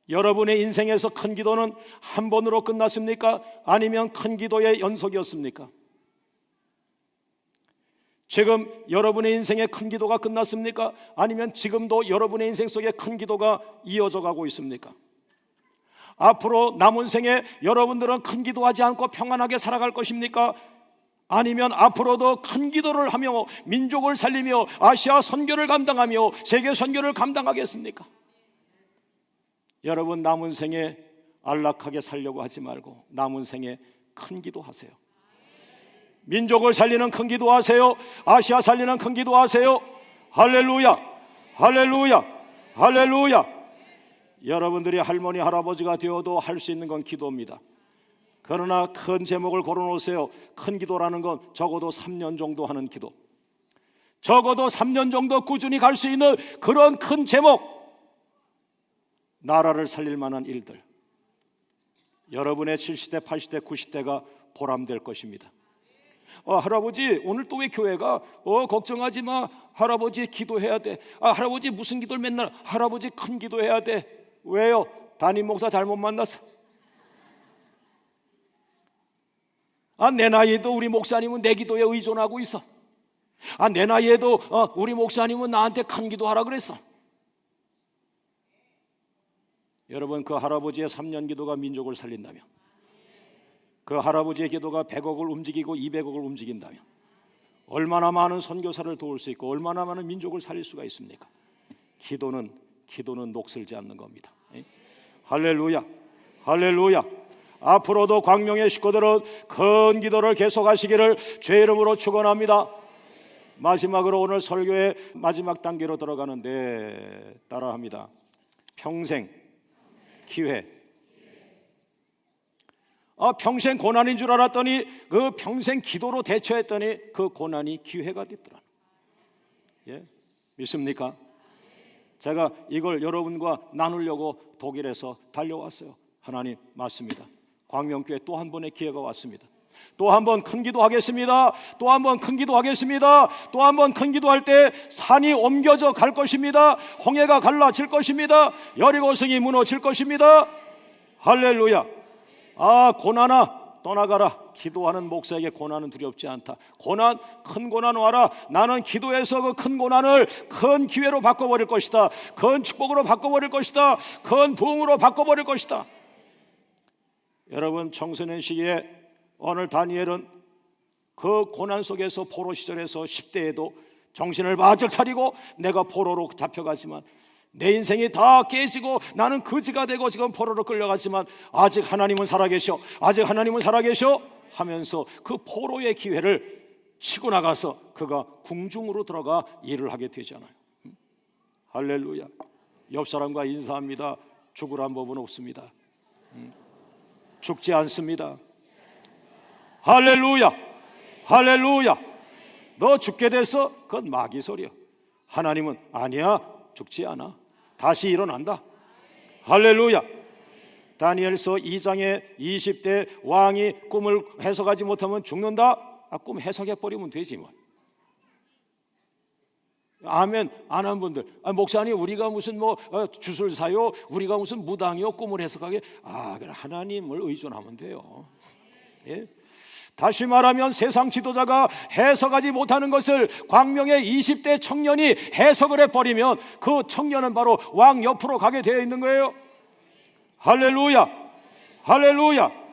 여러분의 인생에서 큰 기도는 한 번으로 끝났습니까? 아니면 큰 기도의 연속이었습니까? 지금 여러분의 인생에 큰 기도가 끝났습니까? 아니면 지금도 여러분의 인생 속에 큰 기도가 이어져 가고 있습니까? 앞으로 남은 생에 여러분들은 큰 기도하지 않고 평안하게 살아갈 것입니까? 아니면 앞으로도 큰 기도를 하며 민족을 살리며 아시아 선교를 감당하며 세계 선교를 감당하겠습니까? 여러분, 남은 생에 안락하게 살려고 하지 말고 남은 생에 큰 기도하세요. 민족을 살리는 큰 기도하세요. 아시아 살리는 큰 기도하세요. 할렐루야, 할렐루야, 할렐루야. 여러분들이 할머니 할아버지가 되어도 할 수 있는 건 기도입니다. 그러나 큰 제목을 걸어놓으세요. 큰 기도라는 건 적어도 3년 정도 하는 기도, 적어도 3년 정도 꾸준히 갈 수 있는 그런 큰 제목, 나라를 살릴 만한 일들. 여러분의 70대, 80대, 90대가 보람될 것입니다. 할아버지 오늘 또 왜 교회가? 걱정하지 마. 할아버지 기도해야 돼. 할아버지 무슨 기도를 맨날? 할아버지 큰 기도해야 돼. 왜요? 담임 목사 잘못 만났어. 내 나이에도 우리 목사님은 내 기도에 의존하고 있어. 내 나이에도 우리 목사님은 나한테 큰 기도하라 그랬어. 여러분, 그 할아버지의 3년 기도가 민족을 살린다면, 그 할아버지의 기도가 100억을 움직이고 200억을 움직인다면 얼마나 많은 선교사를 도울 수 있고 얼마나 많은 민족을 살릴 수가 있습니까? 기도는 녹슬지 않는 겁니다. 할렐루야, 할렐루야. 앞으로도 광명의 식구들은 큰 기도를 계속하시기를 주의 이름으로 축원합니다. 마지막으로 오늘 설교의 마지막 단계로 들어가는데 따라합니다. 평생 기회. 평생 고난인 줄 알았더니 그 평생 기도로 대처했더니 그 고난이 기회가 됐더라. 믿습니까? 제가 이걸 여러분과 나누려고 독일에서 달려왔어요. 하나님, 맞습니다. 광명교회 또 한 번의 기회가 왔습니다. 또 한 번 큰 기도하겠습니다. 또 한 번 큰 기도하겠습니다. 또 한 번 큰 기도할 때 산이 옮겨져 갈 것입니다. 홍해가 갈라질 것입니다. 여리고성이 무너질 것입니다. 할렐루야. 고난아 떠나가라. 기도하는 목사에게 고난은 두렵지 않다. 큰 고난 와라. 나는 기도해서 그 큰 고난을 큰 기회로 바꿔버릴 것이다. 큰 축복으로 바꿔버릴 것이다. 큰 부흥으로 바꿔버릴 것이다. 여러분, 청소년 시기에 오늘 다니엘은 그 고난 속에서 포로 시절에서 10대에도 정신을 바짝 차리고 내가 포로로 잡혀가지만, 내 인생이 다 깨지고 나는 거지가 되고 지금 포로로 끌려갔지만 아직 하나님은 살아계셔, 아직 하나님은 살아계셔 하면서 그 포로의 기회를 치고 나가서 그가 궁중으로 들어가 일을 하게 되잖아요. 할렐루야. 옆 사람과 인사합니다. 죽으란 법은 없습니다. 죽지 않습니다. 할렐루야. 할렐루야. 너 죽게 돼서 그건 마귀 소리야. 하나님은 아니야, 죽지 않아, 다시 일어난다. 할렐루야. 다니엘서 2장에 20대 왕이 꿈을 해석하지 못하면 죽는다. 꿈 해석해버리면 되지 뭐. 아멘 안 한 분들, 목사님 우리가 무슨 주술사요, 우리가 무슨 무당이요, 꿈을 해석하게. 그래, 하나님을 의존하면 돼요. 예? 다시 말하면 세상 지도자가 해석하지 못하는 것을 광명의 20대 청년이 해석을 해버리면 그 청년은 바로 왕 옆으로 가게 되어 있는 거예요. 할렐루야. 할렐루야.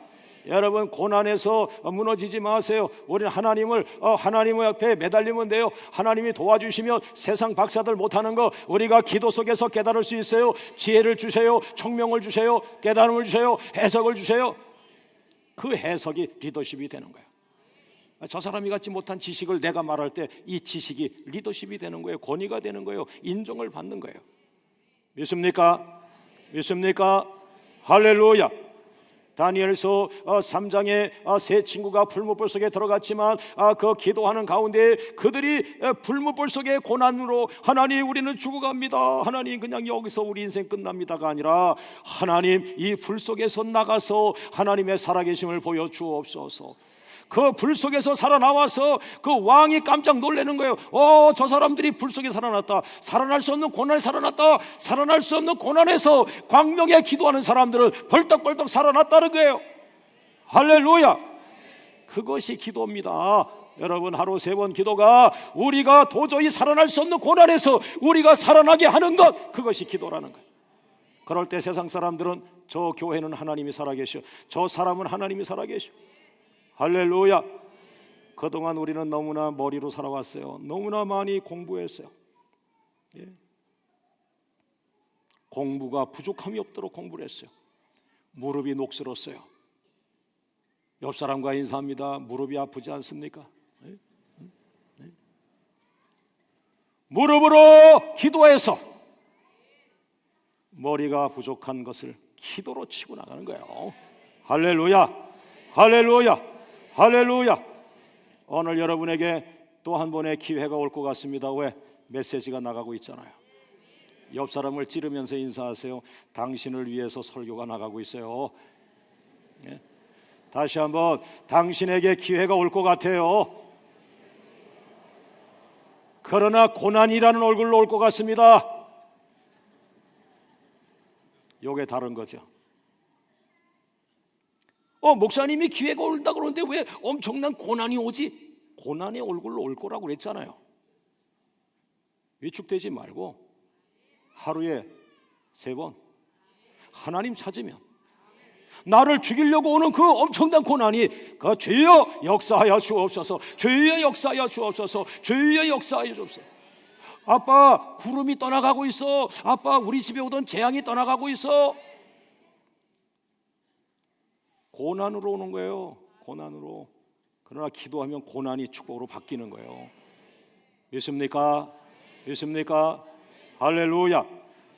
여러분, 고난에서 무너지지 마세요. 우리는 하나님 앞에 매달리면 돼요. 하나님이 도와주시면 세상 박사들 못하는 거 우리가 기도 속에서 깨달을 수 있어요. 지혜를 주세요, 청명을 주세요, 깨달음을 주세요, 해석을 주세요. 그 해석이 리더십이 되는 거예요. 저 사람이 갖지 못한 지식을 내가 말할 때 이 지식이 리더십이 되는 거예요. 권위가 되는 거예요. 인정을 받는 거예요. 믿습니까? 믿습니까? 할렐루야. 다니엘서 3장에 세 친구가 불못불 속에 들어갔지만 그 기도하는 가운데 그들이 불못불 속의 고난으로 하나님 우리는 죽어갑니다, 하나님 그냥 여기서 우리 인생 끝납니다가 아니라 하나님 이 불 속에서 나가서 하나님의 살아계심을 보여주옵소서. 그 불 속에서 살아나와서 그 왕이 깜짝 놀라는 거예요. 저 사람들이 불 속에 살아났다. 살아날 수 없는 고난에 살아났다. 살아날 수 없는 고난에서 광명에 기도하는 사람들은 벌떡벌떡 살아났다는 거예요. 할렐루야. 그것이 기도입니다. 여러분, 하루 3번 기도가 우리가 도저히 살아날 수 없는 고난에서 우리가 살아나게 하는 것, 그것이 기도라는 거예요. 그럴 때 세상 사람들은 저 교회는 하나님이 살아계셔, 저 사람은 하나님이 살아계셔. 할렐루야. 그동안 우리는 너무나 머리로 살아왔어요. 너무나 많이 공부했어요. 예. 공부가 부족함이 없도록 공부를 했어요. 무릎이 녹슬었어요. 옆 사람과 인사합니다. 무릎이 아프지 않습니까? 예? 예? 무릎으로 기도해서 머리가 부족한 것을 기도로 치고 나가는 거예요. 할렐루야. 할렐루야. 할렐루야. 오늘 여러분에게 또 한 번의 기회가 올 것 같습니다. 왜? 메시지가 나가고 있잖아요. 옆 사람을 찌르면서 인사하세요. 당신을 위해서 설교가 나가고 있어요. 예? 다시 한번, 당신에게 기회가 올 것 같아요. 그러나 고난이라는 얼굴로 올 것 같습니다. 요게 다른 거죠. 목사님이 기회가 온다 그러는데 왜 엄청난 고난이 오지? 고난의 얼굴로 올 거라고 그랬잖아요. 위축되지 말고 하루에 3번 하나님 찾으면, 나를 죽이려고 오는 그 엄청난 고난이 그 주여 역사하여 주옵소서, 주여 역사하여 주옵소서, 주여 역사하여 주옵소서. 아빠, 구름이 떠나가고 있어. 아빠, 우리 집에 오던 재앙이 떠나가고 있어. 고난으로 오는 거예요. 고난으로. 그러나 기도하면 고난이 축복으로 바뀌는 거예요. 믿습니까? 믿습니까? 할렐루야.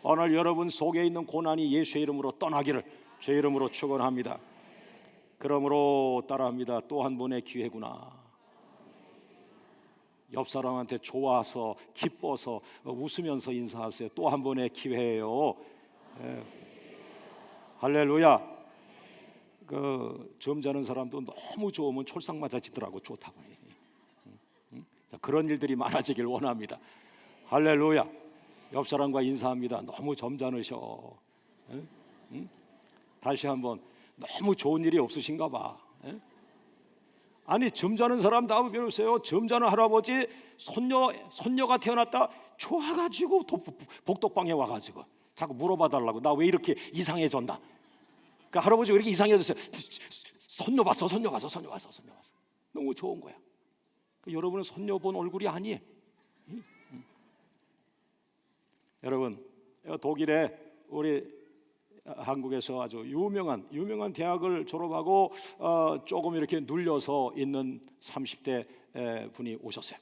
오늘 여러분 속에 있는 고난이 예수의 이름으로 떠나기를 제 이름으로 축원합니다. 그러므로 따라합니다. 또 한 번의 기회구나. 옆 사람한테 좋아서 기뻐서 웃으면서 인사하세요. 또 한 번의 기회예요. 네. 할렐루야. 점잖은 사람도 너무 좋으면 촐싹 맞아지더라고. 좋다고. 그런 일들이 많아지길 원합니다. 할렐루야. 옆 사람과 인사합니다. 너무 점잖으셔. 다시 한번, 너무 좋은 일이 없으신가 봐. 아니, 점잖은 사람 다 배우세요. 점잖은 할아버지 손녀가 태어났다 좋아가지고 복덕방에 와가지고 자꾸 물어봐 달라고. 나 왜 이렇게 이상해졌나? 그러니까 할아버지 왜 이렇게 이상해졌어요? 손녀 봤어. 너무 좋은 거야. 여러분은 손녀 본 얼굴이 아니에요. 여러분, 독일에 우리 한국에서 아주 유명한 대학을 졸업하고 조금 이렇게 눌려서 있는 30대 분이 오셨어요.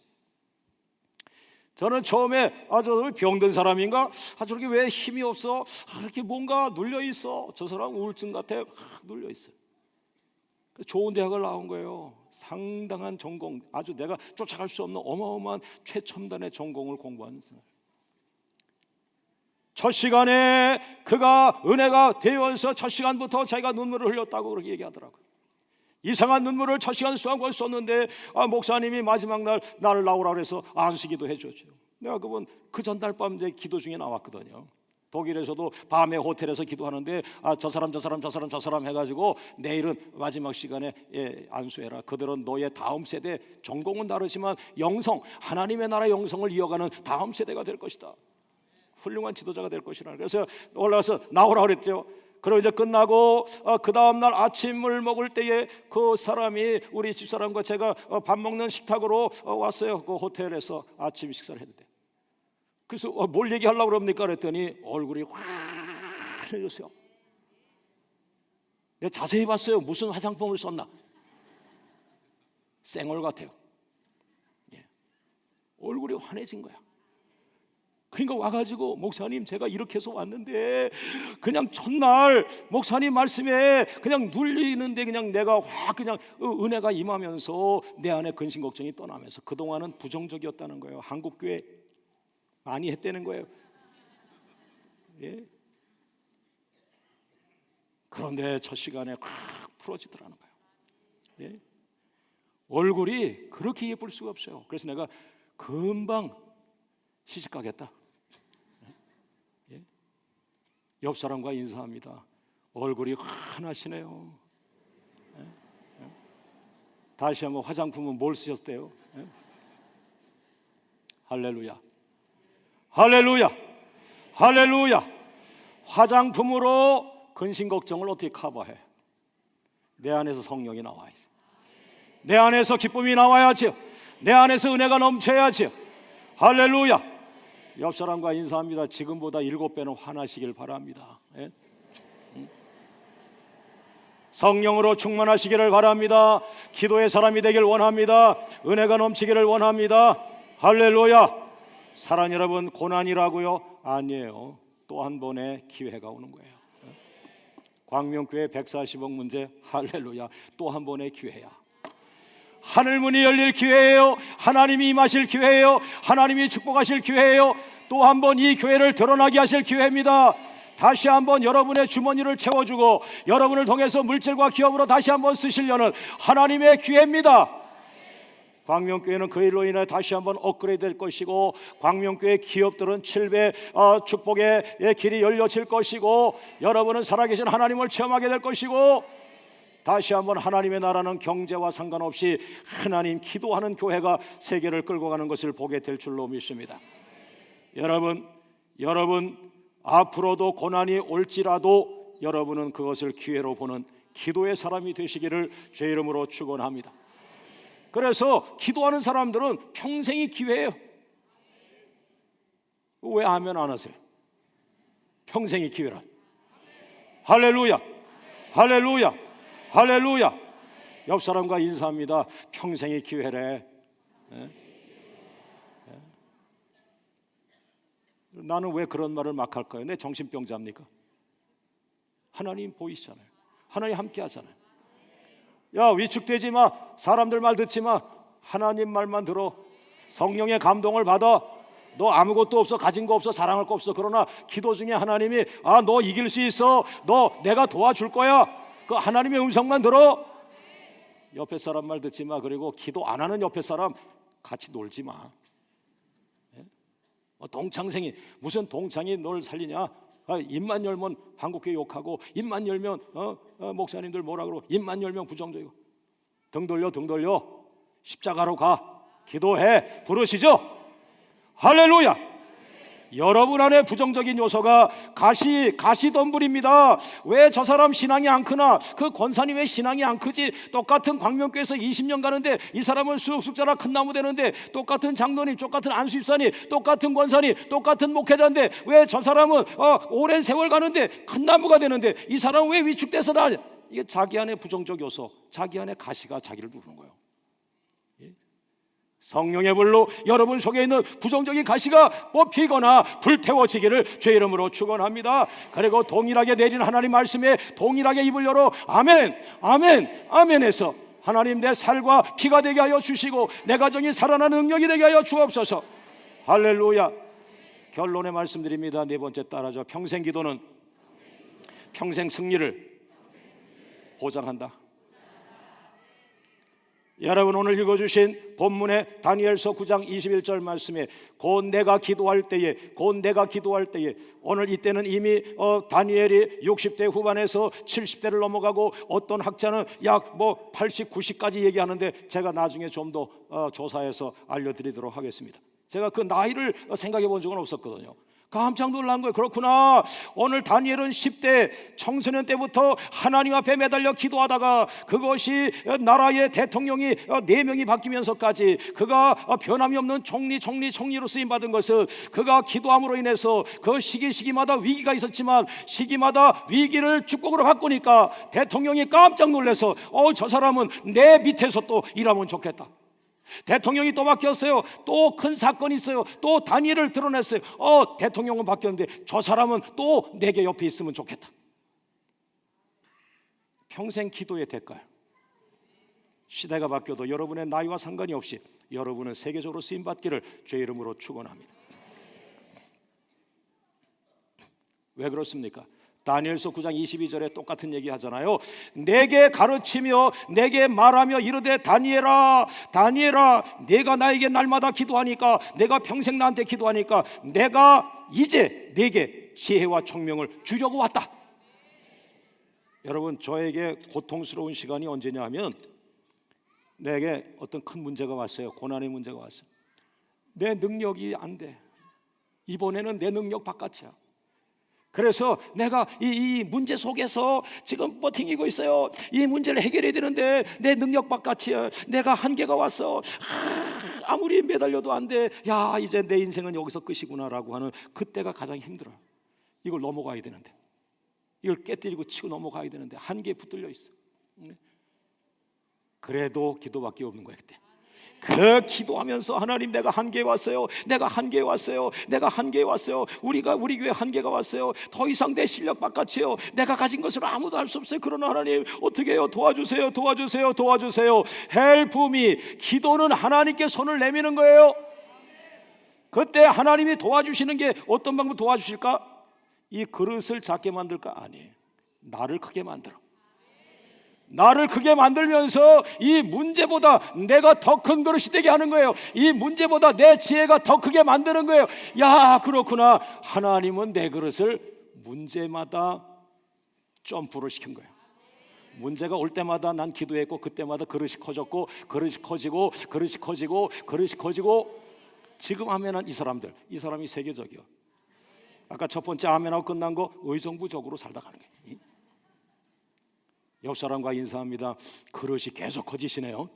저는 처음에 저 병든 사람인가? 저렇게 왜 힘이 없어? 이렇게 뭔가 눌려 있어. 저 사람 우울증 같아. 눌려 있어요. 좋은 대학을 나온 거예요. 상당한 전공, 아주 내가 쫓아갈 수 없는 어마어마한 최첨단의 전공을 공부하는 사람. 첫 시간에 그가 은혜가 되어서 첫 시간부터 자기가 눈물을 흘렸다고 그렇게 얘기하더라고요. 이상한 눈물을 첫 시간 수학을 썼는데 목사님이 마지막 날 나를 나오라 그래서 안수기도 해줬죠. 내가 그 전날 밤 이제 기도 중에 나왔거든요. 독일에서도 밤에 호텔에서 기도하는데 저 사람 해가지고 내일은 마지막 시간에 안수해라. 그들은 너의 다음 세대, 전공은 다르지만 영성, 하나님의 나라 영성을 이어가는 다음 세대가 될 것이다. 훌륭한 지도자가 될 것이라. 그래서 올라가서 나오라 그랬죠. 그리고 이제 끝나고 그 다음 날 아침을 먹을 때에 그 사람이 우리 집사람과 제가 밥 먹는 식탁으로 왔어요. 그 호텔에서 아침 식사를 했는데, 그래서 뭘 얘기하려고 그럽니까 그랬더니 얼굴이 환해졌어요. 내가 자세히 봤어요. 무슨 화장품을 썼나? 쌩얼 같아요. 얼굴이 환해진 거야. 그러니까 와가지고 목사님 제가 이렇게 해서 왔는데 그냥 첫날 목사님 말씀에 그냥 눌리는데 그냥 내가 그냥 은혜가 임하면서 내 안에 근심 걱정이 떠나면서 그동안은 부정적이었다는 거예요. 한국교회 많이 했다는 거예요. 그런데 첫 시간에 확 풀어지더라는 거예요. 얼굴이 그렇게 예쁠 수가 없어요. 그래서 내가 금방 시집 가겠다. 옆 사람과 인사합니다. 얼굴이 환하시네요. 다시 한번 화장품은 뭘 쓰셨대요? 할렐루야, 할렐루야, 할렐루야. 화장품으로 근심 걱정을 어떻게 커버해? 내 안에서 성령이 나와야지. 내 안에서 기쁨이 나와야지. 내 안에서 은혜가 넘쳐야지. 할렐루야. 옆 사람과 인사합니다. 지금보다 7배는 환하시길 바랍니다. 성령으로 충만하시기를 바랍니다. 기도의 사람이 되길 원합니다. 은혜가 넘치기를 원합니다. 할렐루야. 사랑 여러분, 고난이라고요? 아니에요. 또 한 번의 기회가 오는 거예요. 광명교회 140억 문제, 할렐루야. 또 한 번의 기회야. 하늘문이 열릴 기회예요. 하나님이 임하실 기회예요. 하나님이 축복하실 기회예요. 또 한 번 이 교회를 드러나게 하실 기회입니다. 다시 한번 여러분의 주머니를 채워주고 여러분을 통해서 물질과 기업으로 다시 한번 쓰시려는 하나님의 기회입니다. 광명교회는 그 일로 인해 다시 한번 업그레이드 될 것이고, 광명교회 기업들은 7배 축복의 길이 열려질 것이고, 여러분은 살아계신 하나님을 체험하게 될 것이고, 다시 한번 하나님의 나라는 경제와 상관없이 하나님 기도하는 교회가 세계를 끌고 가는 것을 보게 될 줄로 믿습니다. 여러분 앞으로도 고난이 올지라도 여러분은 그것을 기회로 보는 기도의 사람이 되시기를 주의 이름으로 축원합니다. 그래서 기도하는 사람들은 평생이 기회예요. 왜 아멘 안 하세요? 평생이 기회라. 할렐루야, 할렐루야, 할렐루야. 옆 사람과 인사합니다. 평생의 기회래. 나는 왜 그런 말을 막 할까요? 내 정신병자입니까? 하나님 보이시잖아요. 하나님 함께 하잖아요. 야, 위축되지 마. 사람들 말 듣지 마. 하나님 말만 들어. 성령의 감동을 받아. 너 아무것도 없어, 가진 거 없어, 자랑할 거 없어. 그러나 기도 중에 하나님이 너 이길 수 있어. 너 내가 도와줄 거야. 그 하나님의 음성만 들어. 옆에 사람 말 듣지 마. 그리고 기도 안 하는 옆에 사람 같이 놀지 마. 동창생이 무슨 동창이 널 살리냐? 입만 열면 한국교회 욕하고, 입만 열면 목사님들 뭐라 그러고, 입만 열면 부정적이고. 등 돌려 십자가로 가. 기도해. 부르시죠? 할렐루야. 여러분 안에 부정적인 요소가 가시덤불입니다. 왜 저 사람 신앙이 안 크나? 그 권사님 왜 신앙이 안 크지? 똑같은 광명교회에서 20년 가는데 이 사람은 쑥쑥 자라 큰 나무 되는데, 똑같은 장로님, 똑같은 안수집사님, 똑같은 권사님, 똑같은 목회자인데 왜 저 사람은 오랜 세월 가는데 큰 나무가 되는데 이 사람은 왜 위축돼서 나? 이게 자기 안에 부정적 요소, 자기 안에 가시가 자기를 누르는 거예요. 성령의 불로 여러분 속에 있는 부정적인 가시가 뽑히거나 불태워지기를 주의 이름으로 축원합니다. 그리고 동일하게 내린 하나님 말씀에 동일하게 입을 열어 아멘, 아멘, 아멘해서 하나님 내 살과 피가 되게 하여 주시고 내 가정이 살아나는 능력이 되게 하여 주옵소서. 할렐루야. 결론에 말씀드립니다. 네 번째 따라줘. 평생 기도는 평생 승리를 보장한다. 여러분 오늘 읽어주신 본문의 다니엘서 9장 21절 말씀에 곧 내가 기도할 때에 오늘 이때는 이미 다니엘이 60대 후반에서 70대를 넘어가고 어떤 학자는 약 80, 90까지 얘기하는데 제가 나중에 좀 더 조사해서 알려드리도록 하겠습니다. 제가 그 나이를 생각해 본 적은 없었거든요. 깜짝 놀란 거예요. 그렇구나. 오늘 다니엘은 10대 청소년 때부터 하나님 앞에 매달려 기도하다가 그것이 나라의 대통령이 4명이 바뀌면서까지 그가 변함이 없는 총리로 쓰임받은 것은 그가 기도함으로 인해서 그 시기마다 위기가 있었지만 시기마다 위기를 축복으로 바꾸니까 대통령이 깜짝 놀라서 저 사람은 내 밑에서 또 일하면 좋겠다. 대통령이 또 바뀌었어요. 또 큰 사건이 있어요. 또 다니엘을 드러냈어요. 대통령은 바뀌었는데 저 사람은 또 내게 옆에 있으면 좋겠다. 평생 기도의 대가요. 시대가 바뀌어도 여러분의 나이와 상관이 없이 여러분은 세계적으로 쓰임받기를 주의 이름으로 축원합니다. 왜 그렇습니까? 다니엘서 9장 22절에 똑같은 얘기 하잖아요. 내게 가르치며 내게 말하며 이르되 다니엘아 내가 나에게 날마다 기도하니까, 내가 평생 나한테 기도하니까 내가 이제 내게 지혜와 총명을 주려고 왔다. 여러분 저에게 고통스러운 시간이 언제냐 하면 내게 어떤 큰 문제가 왔어요. 고난의 문제가 왔어요. 내 능력이 안 돼. 이번에는 내 능력 바깥이야. 그래서 내가 이 문제 속에서 지금 버티고 있어요. 이 문제를 해결해야 되는데 내 능력 바깥이야. 내가 한계가 왔어. 아무리 매달려도 안 돼. 야, 이제 내 인생은 여기서 끝이구나라고 하는 그때가 가장 힘들어요. 이걸 넘어가야 되는데, 이걸 깨뜨리고 치고 넘어가야 되는데 한계에 붙들려 있어. 그래도 기도밖에 없는 거야. 그때 그 기도하면서 하나님 내가 한계에 왔어요. 우리 교회 한계가 왔어요. 더 이상 내 실력 바깥이에요. 내가 가진 것으로 아무도 할 수 없어요. 그러나 하나님 어떻게 해요? 도와주세요. Help me. 기도는 하나님께 손을 내미는 거예요. 그때 하나님이 도와주시는 게 어떤 방법 도와주실까? 이 그릇을 작게 만들까? 아니에요. 나를 크게 만들어. 나를 크게 만들면서 이 문제보다 내가 더 큰 그릇이 되게 하는 거예요. 이 문제보다 내 지혜가 더 크게 만드는 거예요. 야, 그렇구나. 하나님은 내 그릇을 문제마다 점프를 시킨 거예요. 문제가 올 때마다 난 기도했고 그때마다 그릇이 커졌고 그릇이 커지고 지금 아멘한 이 사람이 세계적이요. 아까 첫 번째 아멘하고 끝난 거 의정부적으로 살다 가는 거예요. 옆 사람과 인사합니다. 그릇이 계속 커지시네요.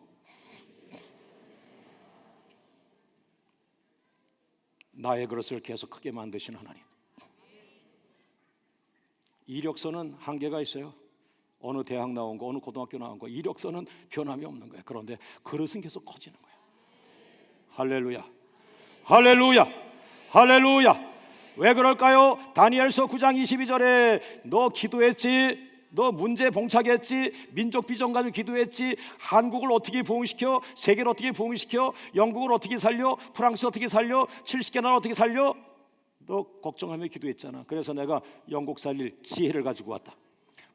나의 그릇을 계속 크게 만드신 하나님. 이력서는 한계가 있어요. 어느 대학 나온 거, 어느 고등학교 나온 거, 이력서는 변함이 없는 거예요. 그런데 그릇은 계속 커지는 거예요. 할렐루야. 왜 그럴까요? 다니엘서 9장 22절에 너 기도했지, 너 문제 봉착했지, 민족 비전 가지고 기도했지, 한국을 어떻게 부흥시켜, 세계를 어떻게 부흥시켜, 영국을 어떻게 살려, 프랑스 어떻게 살려, 70개 나라 어떻게 살려, 너 걱정하며 기도했잖아. 그래서 내가 영국 살릴 지혜를 가지고 왔다.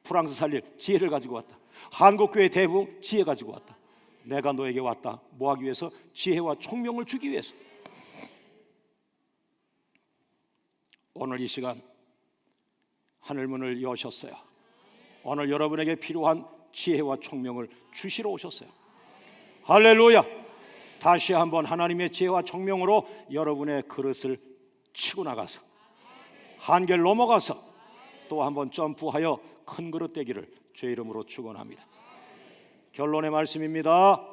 프랑스 살릴 지혜를 가지고 왔다. 한국교회 대부흥 지혜 가지고 왔다. 내가 너에게 왔다. 뭐 하기 위해서? 지혜와 총명을 주기 위해서. 오늘 이 시간 하늘문을 여셨어요. 오늘 여러분에게 필요한 지혜와 총명을 주시러 오셨어요. 할렐루야. 다시 한번 하나님의 지혜와 총명으로 여러분의 그릇을 치고 나가서 한계를 넘어가서 또 한번 점프하여 큰 그릇 되기를 주의 이름으로 축원합니다. 결론의 말씀입니다.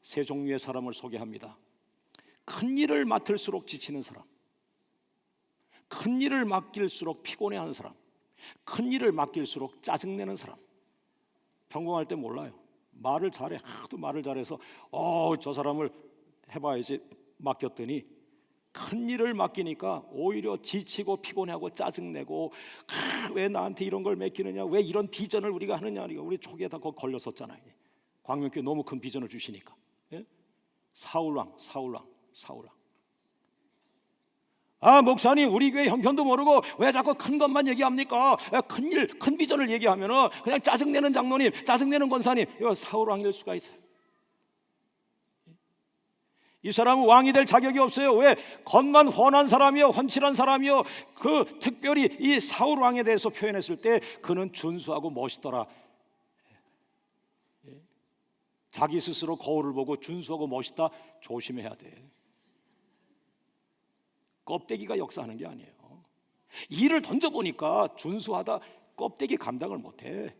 세 종류의 사람을 소개합니다. 큰 일을 맡을수록 지치는 사람, 큰 일을 맡길수록 피곤해하는 사람, 큰 일을 맡길수록 짜증내는 사람. 평범할 때 몰라요. 말을 잘해, 하도 말을 잘해서 저 사람을 해봐야지 맡겼더니 큰 일을 맡기니까 오히려 지치고 피곤해하고 짜증내고, 왜 나한테 이런 걸 맡기느냐, 왜 이런 비전을 우리가 하느냐. 우리 초기에 다 거기 걸렸었잖아요. 광명교회 너무 큰 비전을 주시니까. 예? 사울왕. 목사님, 우리 교회 형편도 모르고 왜 자꾸 큰 것만 얘기합니까? 큰 일, 큰 비전을 얘기하면은 그냥 짜증내는 장로님, 짜증내는 권사님, 이거 사울왕일 수가 있어요. 이 사람은 왕이 될 자격이 없어요. 왜? 겉만 훤한 사람이요, 훤칠한 사람이요. 특별히 이 사울왕에 대해서 표현했을 때 그는 준수하고 멋있더라. 자기 스스로 거울을 보고 준수하고 멋있다, 조심해야 돼. 껍데기가 역사하는 게 아니에요. 일을 던져보니까 준수하다, 껍데기 감당을 못해.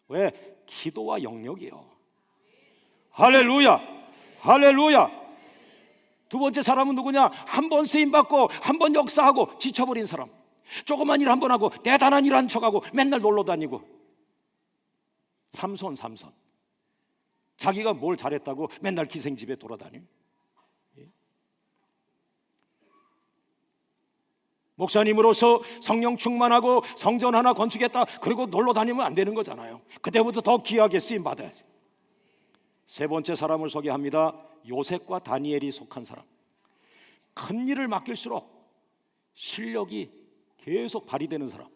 왜? 기도와 영역이요. 할렐루야, 할렐루야. 두 번째 사람은 누구냐? 한 번 쓰임받고 한 번 역사하고 지쳐버린 사람. 조그만 일 한 번 하고 대단한 일 한 척하고 맨날 놀러 다니고. 삼손. 자기가 뭘 잘했다고 맨날 기생집에 돌아다녀. 목사님으로서 성령 충만하고 성전 하나 건축했다, 그리고 놀러 다니면 안 되는 거잖아요. 그때부터 더 귀하게 쓰임 받아야지. 세 번째 사람을 소개합니다. 요셉과 다니엘이 속한 사람. 큰 일을 맡길수록 실력이 계속 발휘되는 사람.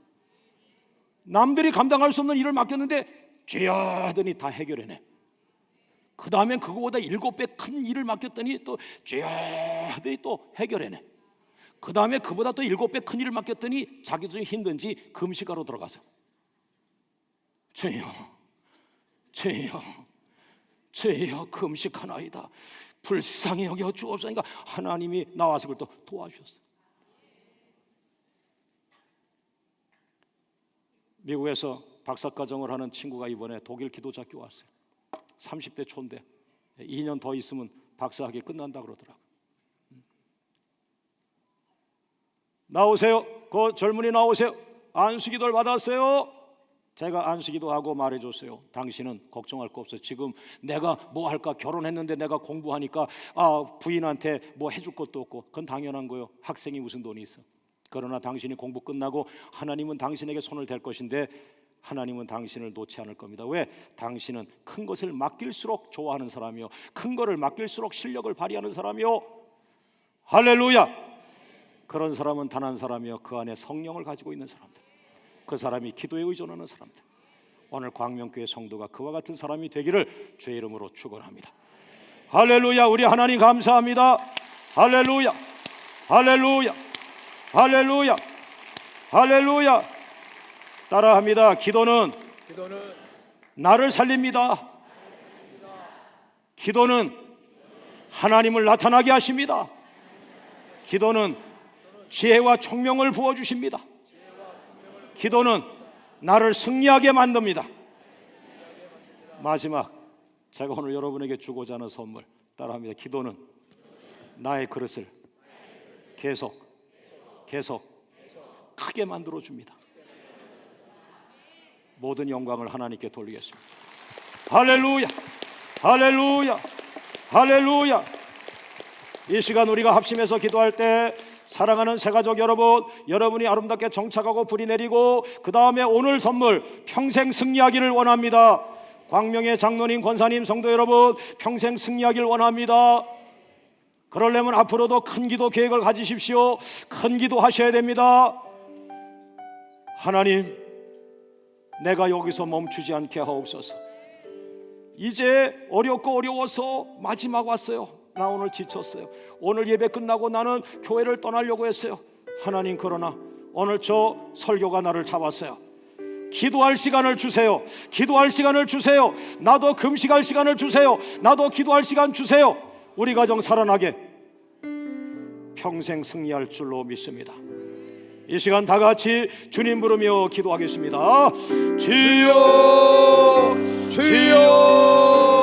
남들이 감당할 수 없는 일을 맡겼는데 죄야 하더니 다 해결해내. 그 다음엔 그거보다 7배 큰 일을 맡겼더니 또 죄야 하더니 또 해결해내. 그 다음에 그보다 또 7배 큰 일을 맡겼더니 자기도 좀 힘든지 금식하러 들어가서 죄여 금식하나이다, 불쌍히 여겨 주옵소서. 하나님이 나와서 그걸 또 도와주셨어요. 미국에서 박사과정을 하는 친구가 이번에 독일 기도자교 왔어요. 30대 초인데 2년 더 있으면 박사학위 끝난다 그러더라고요. 나오세요. 그 젊은이 나오세요. 안수기도를 받았어요. 제가 안수기도 하고 말해줬어요. 당신은 걱정할 거 없어. 지금 내가 뭐 할까, 결혼했는데 내가 공부하니까 부인한테 뭐 해줄 것도 없고, 그건 당연한 거예요. 학생이 무슨 돈이 있어. 그러나 당신이 공부 끝나고 하나님은 당신에게 손을 댈 것인데 하나님은 당신을 놓지 않을 겁니다. 왜? 당신은 큰 것을 맡길수록 좋아하는 사람이요, 큰 것을 맡길수록 실력을 발휘하는 사람이요. 할렐루야. 그런 사람은 단 한 사람이요, 그 안에 성령을 가지고 있는 사람들. 그 사람이 기도에 의존하는 사람들. 오늘 광명교회 성도가 그와 같은 사람이 되기를 주의 이름으로 축원합니다. 할렐루야. 우리 하나님 감사합니다. 할렐루야, 할렐루야, 할렐루야, 할렐루야. 따라합니다. 기도는 나를 살립니다. 기도는 하나님을 나타나게 하십니다. 기도는 지혜와 총명을 부어주십니다. 기도는 나를 승리하게 만듭니다. 마지막, 제가 오늘 여러분에게 주고자 하는 선물, 따라합니다. 기도는 나의 그릇을 계속 크게 만들어줍니다. 모든 영광을 하나님께 돌리겠습니다. 할렐루야, 할렐루야, 할렐루야. 이 시간 우리가 합심해서 기도할 때 사랑하는 새가족 여러분, 여러분이 아름답게 정착하고 불이 내리고 그 다음에 오늘 선물 평생 승리하기를 원합니다. 광명의 장로님, 권사님, 성도 여러분, 평생 승리하기를 원합니다. 그러려면 앞으로도 큰 기도 계획을 가지십시오. 큰 기도 하셔야 됩니다. 하나님, 내가 여기서 멈추지 않게 하옵소서. 이제 어렵고 어려워서 마지막 왔어요. 나 오늘 지쳤어요. 오늘 예배 끝나고 나는 교회를 떠나려고 했어요. 하나님, 그러나 오늘 저 설교가 나를 잡았어요. 기도할 시간을 주세요. 기도할 시간을 주세요. 나도 금식할 시간을 주세요. 나도 기도할 시간 주세요. 우리 가정 살아나게 평생 승리할 줄로 믿습니다. 이 시간 다 같이 주님 부르며 기도하겠습니다. 주여 주여